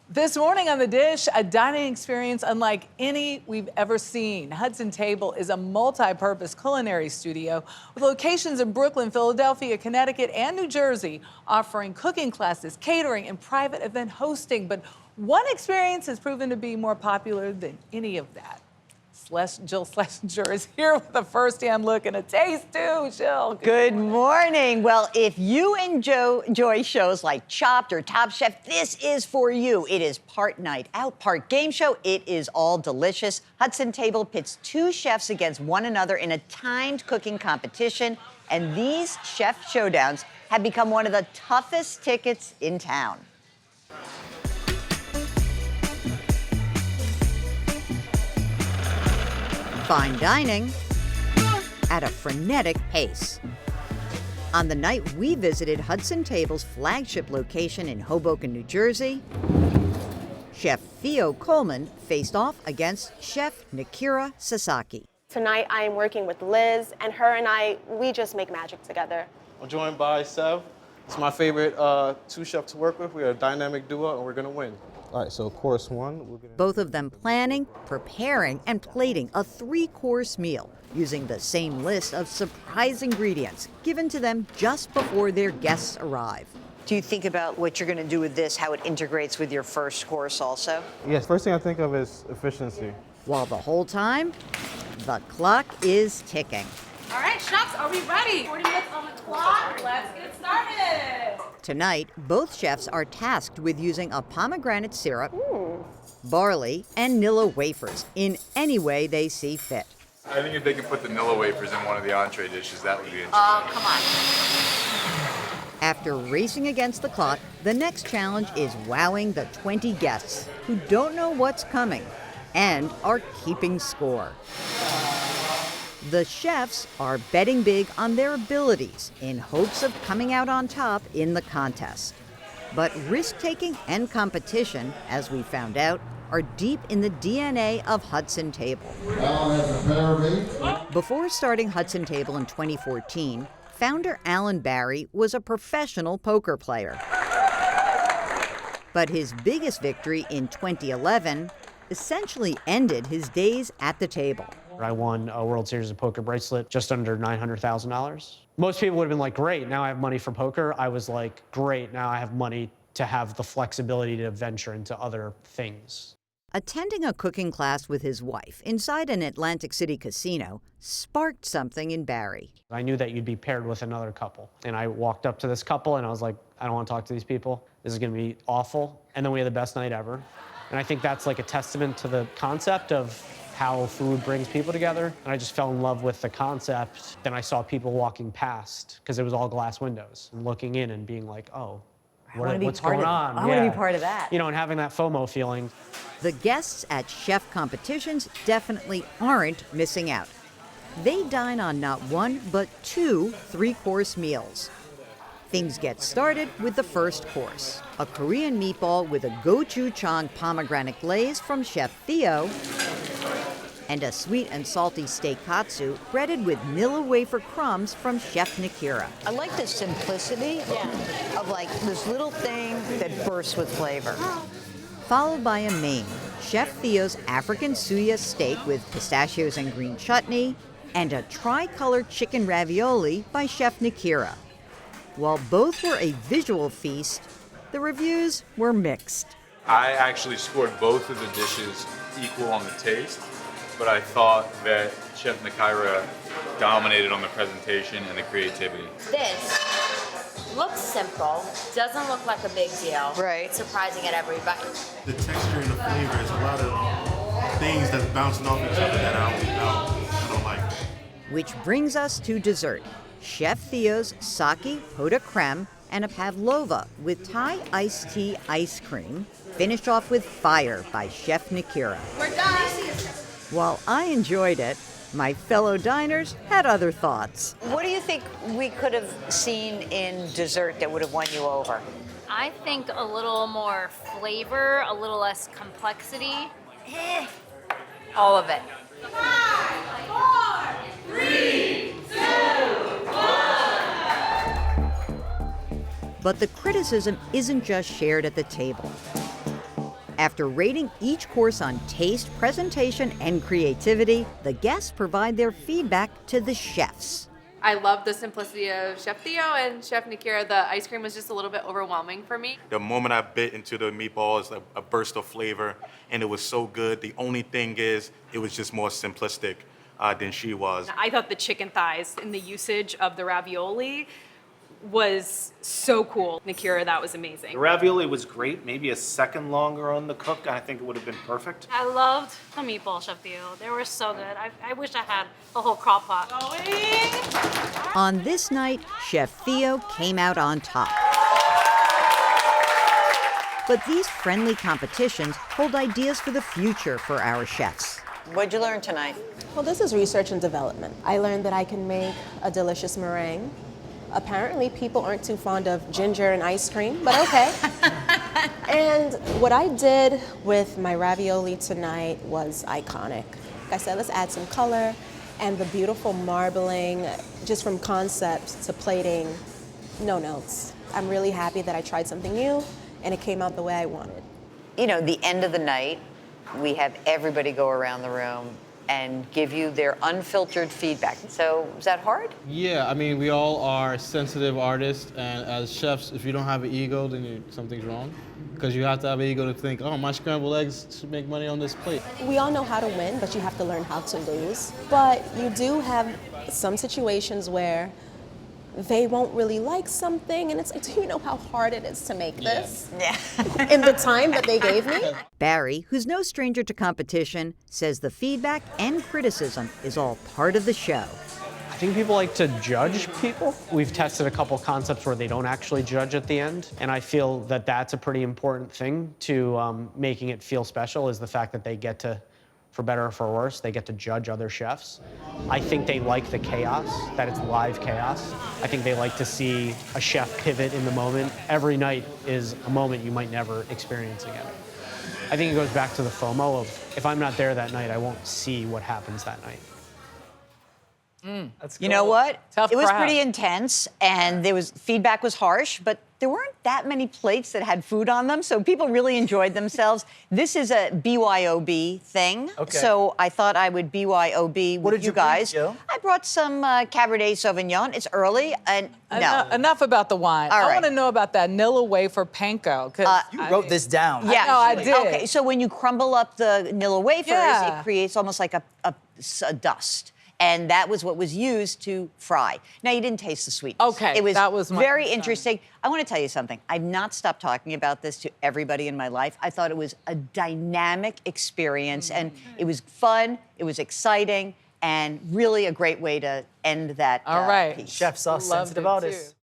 This morning on The Dish, a dining experience unlike any we've ever seen. Hudson Table is a multi-purpose culinary studio with locations in Brooklyn, Philadelphia, Connecticut, and New Jersey, offering cooking classes, catering, and private event hosting. But one experience has proven to be more popular than any of that. Jill Schlesinger is here with a first-hand look and a taste, too. Jill. Good morning. Well, if you enjoy shows like Chopped or Top Chef, this is for you. It is part night out, part game show. It is all delicious. Hudson Table pits two chefs against one another in a timed cooking competition, and these chef showdowns have become one of the toughest tickets in town. Fine dining at a frenetic pace. On the night we visited Hudson Table's flagship location in Hoboken, New Jersey, Chef Theo Coleman faced off against Chef Nikira Sasaki. Tonight I am working with Liz, and her and I, we just make magic together. I'm joined by Sev. It's my favorite two chefs to work with. We're a dynamic duo, and we're gonna win. All right, so course one. Both of them planning, preparing, and plating a three-course meal using the same list of surprise ingredients given to them just before their guests arrive. Do you think about what you're going to do with this, how it integrates with your first course also? Yes, first thing I think of is efficiency. While the whole time, the clock is ticking. All right, chefs, are we ready? 40 minutes on the clock. Let's get started. Tonight, both chefs are tasked with using a pomegranate syrup, barley, and Nilla wafers in any way they see fit. I think if they could put the Nilla wafers in one of the entree dishes, that would be interesting. Oh, come on. After racing against the clock, the next challenge is wowing the 20 guests who don't know what's coming and are keeping score. The chefs are betting big on their abilities in hopes of coming out on top in the contest. But risk-taking and competition, as we found out, are deep in the DNA of Hudson Table. Before starting Hudson Table in 2014, founder Alan Barry was a professional poker player. But his biggest victory in 2011 essentially ended his days at the table. I won a World Series of Poker bracelet, just under $900,000. Most people would have been like, great, now I have money for poker. I was like, great, now I have money to have the flexibility to venture into other things. Attending a cooking class with his wife inside an Atlantic City casino sparked something in Barry. I knew that you'd be paired with another couple. And I walked up to this couple and I was like, I don't want to talk to these people. This is gonna be awful. And then we had the best night ever. And I think that's like a testament to the concept of how food brings people together. And I just fell in love with the concept. Then I saw people walking past, because it was all glass windows, and looking in and being like, oh, what's going on? I want to be part of that. You know, and having that FOMO feeling. The guests at chef competitions definitely aren't missing out. They dine on not one, but two three-course meals. Things get started with the first course, a Korean meatball with a gochujang pomegranate glaze from Chef Theo, and a sweet and salty steak katsu breaded with Nilla wafer crumbs from Chef Nikira. I like the simplicity of like this little thing that bursts with flavor. Followed by a main, Chef Theo's African suya steak with pistachios and green chutney, and a tri-color chicken ravioli by Chef Nikira. While both were a visual feast, the reviews were mixed. I actually scored both of the dishes equal on the taste, but I thought that Chef Nikira dominated on the presentation and the creativity. This looks simple, doesn't look like a big deal. Right. It's surprising at every bite. The texture and the flavor is a lot of things that's bouncing off each other that I don't like. Which brings us to dessert. Chef Theo's sake pot creme and a pavlova with Thai iced tea ice cream, finished off with fire by Chef Nikira. We're done. While I enjoyed it, my fellow diners had other thoughts. What do you think we could have seen in dessert that would have won you over? I think a little more flavor, a little less complexity. All of it. 5, 4, 3, 2, 1. But the criticism isn't just shared at the table. After rating each course on taste, presentation, and creativity, the guests provide their feedback to the chefs. I love the simplicity of Chef Theo and Chef Nakira. The ice cream was just a little bit overwhelming for me. The moment I bit into the meatballs, a burst of flavor, and it was so good. The only thing is, it was just more simplistic than she was. I thought the chicken thighs and the usage of the ravioli was so cool. Nakira, that was amazing. The ravioli was great, maybe a second longer on the cook. I think it would have been perfect. I loved the meatballs, Chef Theo. They were so good. I wish I had a whole crock pot. On this night, Chef Theo came out on top. But these friendly competitions hold ideas for the future for our chefs. What'd you learn tonight? Well, this is research and development. I learned that I can make a delicious meringue. Apparently, people aren't too fond of ginger and ice cream, but okay. And what I did with my ravioli tonight was iconic. Like I said, let's add some color and the beautiful marbling, just from concept to plating, no notes. I'm really happy that I tried something new and it came out the way I wanted. You know, the end of the night, we have everybody go around the room and give you their unfiltered feedback. So, is that hard? Yeah, I mean, we all are sensitive artists, and as chefs, if you don't have an ego, then something's wrong. Because you have to have an ego to think, oh, my scrambled eggs should make money on this plate. We all know how to win, but you have to learn how to lose. But you do have some situations where they won't really like something, and it's like, do you know how hard it is to make this? Yeah. In the time that they gave me? Barry, who's no stranger to competition, says the feedback and criticism is all part of the show. I think people like to judge people. We've tested a couple concepts where they don't actually judge at the end, and I feel that that's a pretty important thing to making it feel special, is the fact that they get to, for better or for worse, they get to judge other chefs. I think they like the chaos, that it's live chaos. I think they like to see a chef pivot in the moment. Every night is a moment you might never experience again. I think it goes back to the FOMO of, if I'm not there that night, I won't see what happens that night. You know what? Tough it was crowd. pretty intense, and feedback was harsh, but there weren't that many plates that had food on them, so people really enjoyed themselves. This is a BYOB thing, so I thought I would BYOB with you guys. I brought some Cabernet Sauvignon. It's early, and no. Enough about the wine. All I right. want to know about that Nilla wafer panko. You wrote this down. Yeah, no, I did. Okay, so when you crumble up the Nilla wafers, Yeah. it creates almost like a dust. And that was what was used to fry. Now, you didn't taste the sweetness. Okay, it was, that was my very concern. interesting. I want to tell you something. I've not stopped talking about this to everybody in my life. I thought it was a dynamic experience, and it was fun, it was exciting, and really a great way to end that All right. piece. Chef Sauce Loved sensitive it, artist. too.